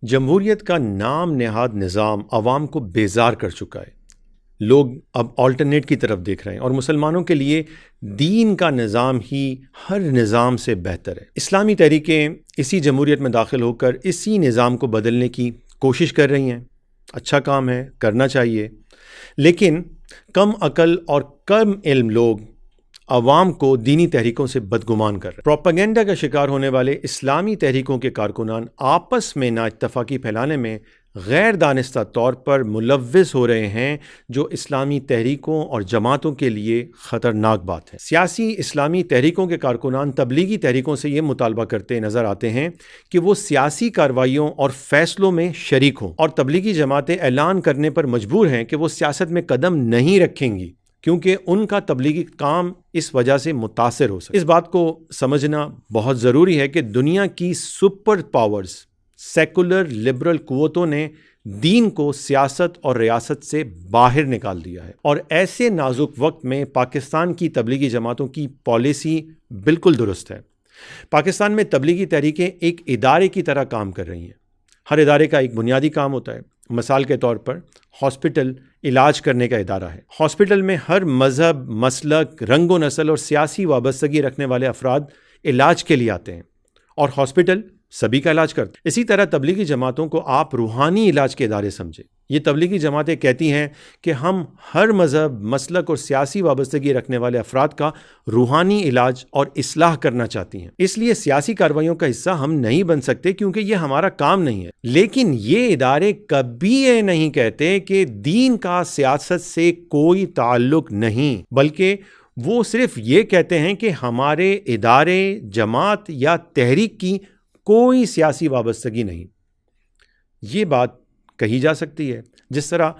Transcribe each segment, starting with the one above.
جمہوریت کا نام نہاد نظام عوام کو بیزار کر چکا ہے۔ لوگ اب آلٹرنیٹ کی طرف دیکھ رہے ہیں اور مسلمانوں کے لیے دین کا نظام ہی ہر نظام سے بہتر ہے۔ اسلامی تحریکیں اسی جمہوریت میں داخل ہو کر اسی نظام کو بدلنے کی کوشش کر رہی ہیں۔ اچھا کام ہے، کرنا چاہیے، لیکن کم عقل اور کم علم لوگ عوام کو دینی تحریکوں سے بدگمان کر رہے ہیں۔ پروپیگنڈا کا شکار ہونے والے اسلامی تحریکوں کے کارکنان آپس میں نا اتفاقی پھیلانے میں غیر دانستہ طور پر ملوث ہو رہے ہیں، جو اسلامی تحریکوں اور جماعتوں کے لیے خطرناک بات ہے۔ سیاسی اسلامی تحریکوں کے کارکنان تبلیغی تحریکوں سے یہ مطالبہ کرتے نظر آتے ہیں کہ وہ سیاسی کارروائیوں اور فیصلوں میں شریک ہوں، اور تبلیغی جماعتیں اعلان کرنے پر مجبور ہیں کہ وہ سیاست میں قدم نہیں رکھیں گی کیونکہ ان کا تبلیغی کام اس وجہ سے متاثر ہو سکے۔ اس بات کو سمجھنا بہت ضروری ہے کہ دنیا کی سپر پاورز، سیکولر لبرل قوتوں نے دین کو سیاست اور ریاست سے باہر نکال دیا ہے، اور ایسے نازک وقت میں پاکستان کی تبلیغی جماعتوں کی پالیسی بالکل درست ہے۔ پاکستان میں تبلیغی تحریکیں ایک ادارے کی طرح کام کر رہی ہیں۔ ہر ادارے کا ایک بنیادی کام ہوتا ہے۔ مثال کے طور پر ہاسپٹل علاج کرنے کا ادارہ ہے۔ ہاسپٹل میں ہر مذہب، مسلک، رنگ و نسل اور سیاسی وابستگی رکھنے والے افراد علاج کے لیے آتے ہیں، اور ہاسپٹل سبھی کا علاج کرتے ہیں۔ اسی طرح تبلیغی جماعتوں کو آپ روحانی علاج کے ادارے سمجھیں۔ یہ تبلیغی جماعتیں کہتی ہیں کہ ہم ہر مذہب، مسلک اور سیاسی وابستگی رکھنے والے افراد کا روحانی علاج اور اصلاح کرنا چاہتی ہیں۔ اس لیے سیاسی کارروائیوں کا حصہ ہم نہیں بن سکتے کیونکہ یہ ہمارا کام نہیں ہے۔ لیکن یہ ادارے کبھی یہ نہیں کہتے کہ دین کا سیاست سے کوئی تعلق نہیں، بلکہ وہ صرف یہ کہتے ہیں کہ ہمارے ادارے، جماعت یا تحریک کی کوئی سیاسی وابستگی نہیں۔ یہ بات کہی جا سکتی ہے۔ جس طرح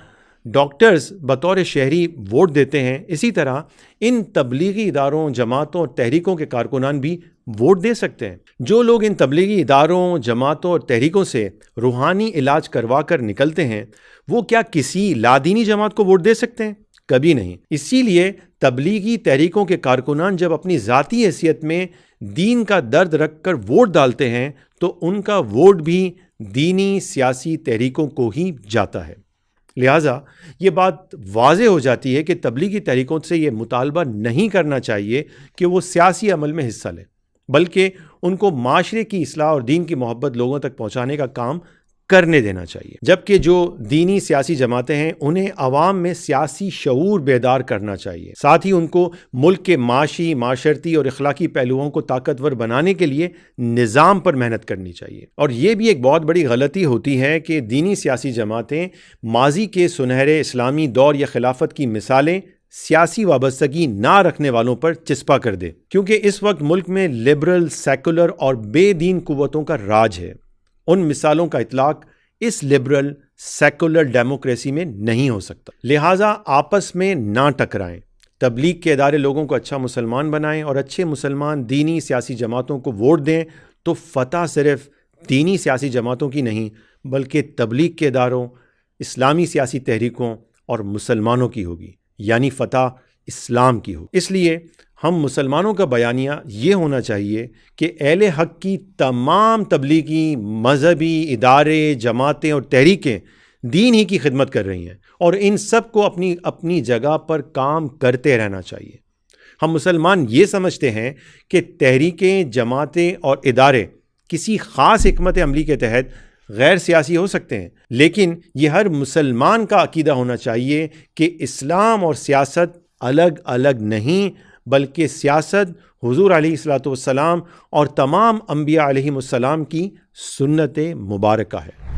ڈاکٹرز بطور شہری ووٹ دیتے ہیں، اسی طرح ان تبلیغی اداروں، جماعتوں اور تحریکوں کے کارکنان بھی ووٹ دے سکتے ہیں۔ جو لوگ ان تبلیغی اداروں، جماعتوں اور تحریکوں سے روحانی علاج کروا کر نکلتے ہیں، وہ کیا کسی لادینی جماعت کو ووٹ دے سکتے ہیں؟ کبھی نہیں۔ اسی لیے تبلیغی تحریکوں کے کارکنان جب اپنی ذاتی حیثیت میں دین کا درد رکھ کر ووٹ ڈالتے ہیں تو ان کا ووٹ بھی دینی سیاسی تحریکوں کو ہی جاتا ہے۔ لہٰذا یہ بات واضح ہو جاتی ہے کہ تبلیغی تحریکوں سے یہ مطالبہ نہیں کرنا چاہیے کہ وہ سیاسی عمل میں حصہ لیں، بلکہ ان کو معاشرے کی اصلاح اور دین کی محبت لوگوں تک پہنچانے کا کام کرنے دینا چاہیے۔ جبکہ جو دینی سیاسی جماعتیں ہیں انہیں عوام میں سیاسی شعور بیدار کرنا چاہیے، ساتھ ہی ان کو ملک کے معاشی، معاشرتی اور اخلاقی پہلوؤں کو طاقتور بنانے کے لیے نظام پر محنت کرنی چاہیے۔ اور یہ بھی ایک بہت بڑی غلطی ہوتی ہے کہ دینی سیاسی جماعتیں ماضی کے سنہرے اسلامی دور یا خلافت کی مثالیں سیاسی وابستگی نہ رکھنے والوں پر چسپاں کر دے، کیونکہ اس وقت ملک میں لبرل، سیکولر اور بے دین قوتوں کا راج ہے۔ ان مثالوں کا اطلاق اس لبرل سیکولر ڈیموکریسی میں نہیں ہو سکتا۔ لہٰذا آپس میں نہ ٹکرائیں۔ تبلیغ کے ادارے لوگوں کو اچھا مسلمان بنائیں اور اچھے مسلمان دینی سیاسی جماعتوں کو ووٹ دیں تو فتح صرف دینی سیاسی جماعتوں کی نہیں بلکہ تبلیغ کے اداروں، اسلامی سیاسی تحریکوں اور مسلمانوں کی ہوگی، یعنی فتح اسلام کی ہوگی۔ اس لیے ہم مسلمانوں کا بیانیہ یہ ہونا چاہیے کہ اہل حق کی تمام تبلیغی، مذہبی ادارے، جماعتیں اور تحریکیں دین ہی کی خدمت کر رہی ہیں، اور ان سب کو اپنی اپنی جگہ پر کام کرتے رہنا چاہیے۔ ہم مسلمان یہ سمجھتے ہیں کہ تحریکیں، جماعتیں اور ادارے کسی خاص حکمت عملی کے تحت غیر سیاسی ہو سکتے ہیں، لیکن یہ ہر مسلمان کا عقیدہ ہونا چاہیے کہ اسلام اور سیاست الگ الگ نہیں، بلکہ سیاست حضور علیہ الصلوۃ والسلام اور تمام انبیاء علیہم السلام کی سنت مبارکہ ہے۔